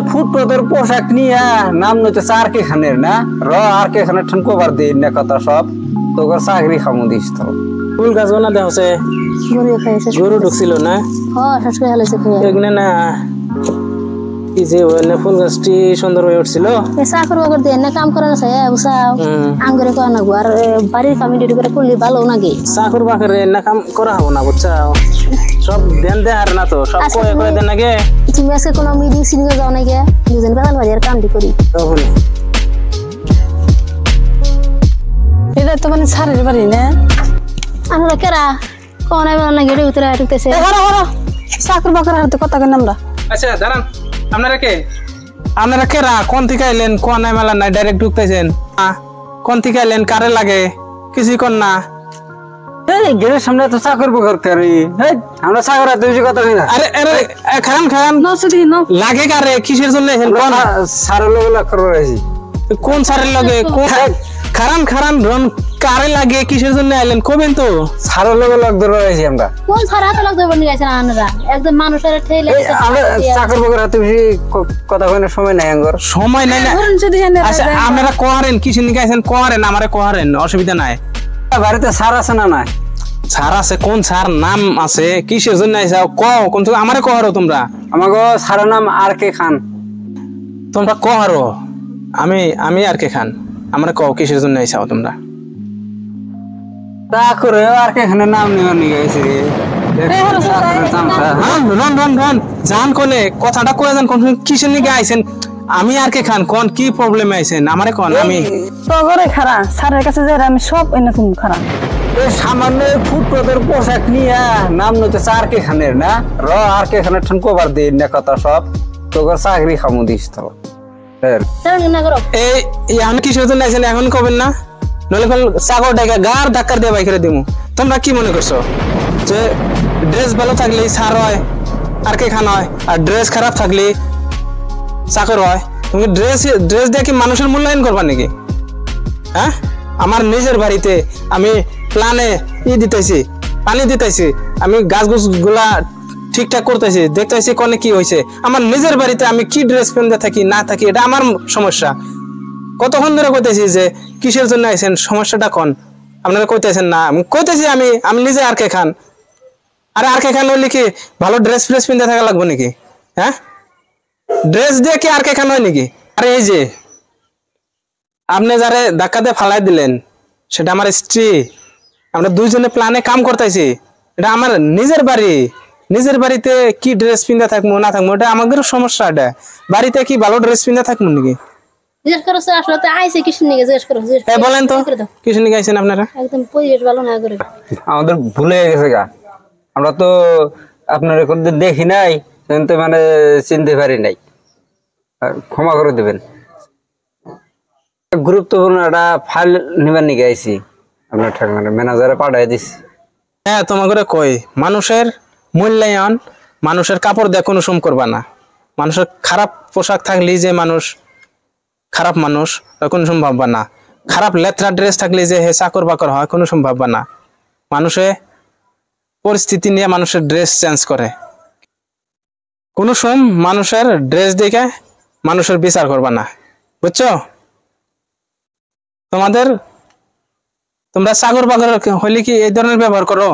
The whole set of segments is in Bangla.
ফুটপাতের পোশাক নিয়ে নাম নইতেছে আর কে খানের না র আর কে খানের ঠান কবার দিন না কথা সব তোর চাকরি খামু দিস তো ফুল গাছ বানা দেওয়া হচ্ছে গরু খাইছে গরু ঢুকছিল না হ্যাঁ শেষ করে হালাইছে এখানে না কি যে ওনে ফুল গাছটি সুন্দর হয়ে উঠছিল এ চাকর বাকর দিয়ে না কাম করা আছে বুঝাও আঙ্গুরে কোয়া না আর বাড়ির কাম ডিউটি করে করলে ভালো নাকি চাকর বাকরে না কাম করা হবো না বুঝছাও সব দেন দে আর না তো সব কয়ে কয়ে দেন নাকি তুমি আজকে কোনো মিটিং সিটিং যাও নাকি দুজন বেলাল বাজার কামটি করি তখন এটা তো মানে ছাড়ের বাড়ি না আমরা কেরা কোন আইবা না গেড়ে উতরে আটতেছে হরো চাকর বাকর হাতে কথা কই আমরা আচ্ছা দাঁড়ান আপনারা কেরা কোন থেকে আইলেন কোন নাই মেলা নাই ডাইরেক্ট ঢুকতেছেন কোন থেকে আইলেন কারে লাগে কিছুই কর না এই গেটের সামনে তো চাকর বকর করি এই আমরা চাকর হাতে বেশি কথা কই না আরে আরে খান খান নসদি ন লাগে কারে কিসের জন্য এসেন কোন সার লোক লাগ করবার আইছি কোন সারের লাগে কোন খারান খারান রন কারে লাগে কিসের জন্য আইলেন কবেন তো সার লোক লাগ ধরবার আইছি আমরা কোন ছাড়া তো লাগবে বনি গেছে না আনরা একদম মানুষের ঠেলে আমরা চাকর বকর হাতে বেশি কথা কইনার সময় নাই আঙ্গর সময় নাই না ধরুন যদি হেনে আচ্ছা আপনারা কোহারেন কিসের নিকে আইছেন কোহারেন আমারে কোহারেন অসুবিধা নাই বাড়িতে সার আছে না নাই সার আছে কোন সার নাম আছে কিসের জন্য আইছা কোন আমারে কোহারো তোমরা আমাগো সারের নাম আর কে খান তোমরা কোহারো আমি আর কে খান আমরা কও কিসের জন্য আইছাও তোমরা তা করে আর কে খানের নাম নিয়ে নিয়ে গেছে রন জান কোনে কথাটা কয়ে যান কোন কিসের নিকে আইছেন আমি আর কে খান কোন কি প্রবলেমে আইছেন আমারে কোন আমি তগরে খারা স্যারের কাছে যাই আমি সব এরকম খারা এই সামান্য ফুটপাতের পোশাক নিয়ে নাম নইতেছে আর কে খানের না র আর কে খানের ঠান কবার দিন না কথা সব তোর চাকরি খামু দিস তো না করো এই আমি কিসের জন্য আইছেন এখন কবেন না নলে কোন সাগর ডাকা গার ধাক্কার দিয়ে বাইক করে দিমু তোমরা কি মনে করছো যে ড্রেস ভালো থাকলে সার হয় আর কে খান হয় আর ড্রেস খারাপ থাকলে চাকর হয় তুমি ড্রেস দিয়ে কি মানুষের মূল্যায়ন করবা নাকি হ্যাঁ আমার নিজের বাড়িতে আমি প্লানে দিতেছি পানি দিতেছি আমি গাছ গুলা ঠিকঠাক করতেছি দেখতেছি কোনে কি হয়েছে আমার নিজের বাড়িতে আমি কি ড্রেস পেনতে থাকি না থাকি এটা আমার সমস্যা কতক্ষণ ধরে কইতেছি যে কিসের জন্য আইছেন সমস্যাটা কোন আপনারা কইতেছেন না আমি কইতেছি আমি নিজে আর কে খান আরে আর কে খান হইলে কি ভালো ড্রেস ফ্রেস পিনতে থাকা লাগবে নাকি হ্যাঁ ড্রেস দিয়ে কি আর কে খান হয় নাকি আরে এই যে আপনি যারে ধাক্কা দিয়ে ফালাই দিলেন সেটা আমার স্ত্রী আমরা দুইজনে প্ল্যানে কাম করতেছি এটা আমার নিজের বাড়িতে কি ড্রেস পিনতে থাকবো না থাকবো এটা আমাদের সমস্যা এটা বাড়িতে কি ভালো ড্রেস পিনতে থাকবো নাকি জিজ্ঞেস করো আসলে তো আইছে কিসের নিকে জিজ্ঞেস করো বলেন তো কিসের নিকে আইছেন আপনারা একদম পরিবেশ ভালো না করে আমাদের ভুলে গেছে গা আমরা তো আপনার কোনদিন দেখি নাই কিন্তু মানে চিনতে পারি নাই ক্ষমা করে দেবেন গুরুত্বপূর্ণ একটা ফাইল নিবার নিকে আইছি আপনার ঠাকুমার ম্যানেজারে পাঠাই দিছি হ্যাঁ তোমাকে কই মানুষের মূল্যায়ন মানুষের কাপড় দিয়ে কোনো সম করবা না মানুষের খারাপ পোশাক থাকলে যে মানুষ খারাপ মানুষ কোনো সম্ভব না খারাপ লেথরা ড্রেস থাকলে যে হে চাকর বাকর হয় কোনো সম্ভব না মানুষে পরিস্থিতি নিয়ে মানুষের ড্রেস চেঞ্জ করে কোনো সম মানুষের ড্রেস দেখে মানুষের বিচার করবা না বুঝছো তোমরা চাকর বাকর হইলে কি এই ধরনের ব্যবহার করো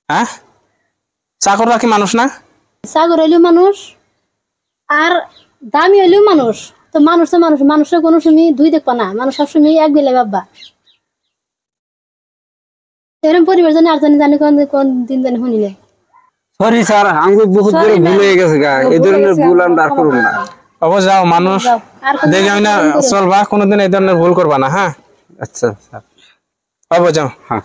হ্যাঁ চাকররা কি মানুষ না সাগর হইলেও মানুষ আর দামি হইলেও মানুষ তো মানুষের কোনো সময় দুই দেখবা না মানুষ সবসময় এক বেলে ভাববা এরকম পরিবার জানি আর জানি কোন দিন জানি শুনিলে সরি স্যার আমাকে বহুত বড় ভুল হয়ে গেছে গা এই ধরনের ভুল আমরা আর করব না অবশ্য যাও মানুষ দেখে না চলবা কোনোদিন এই ধরনের ভুল করবা না হ্যাঁ আচ্ছা স্যার অবশ্য যাও হ্যাঁ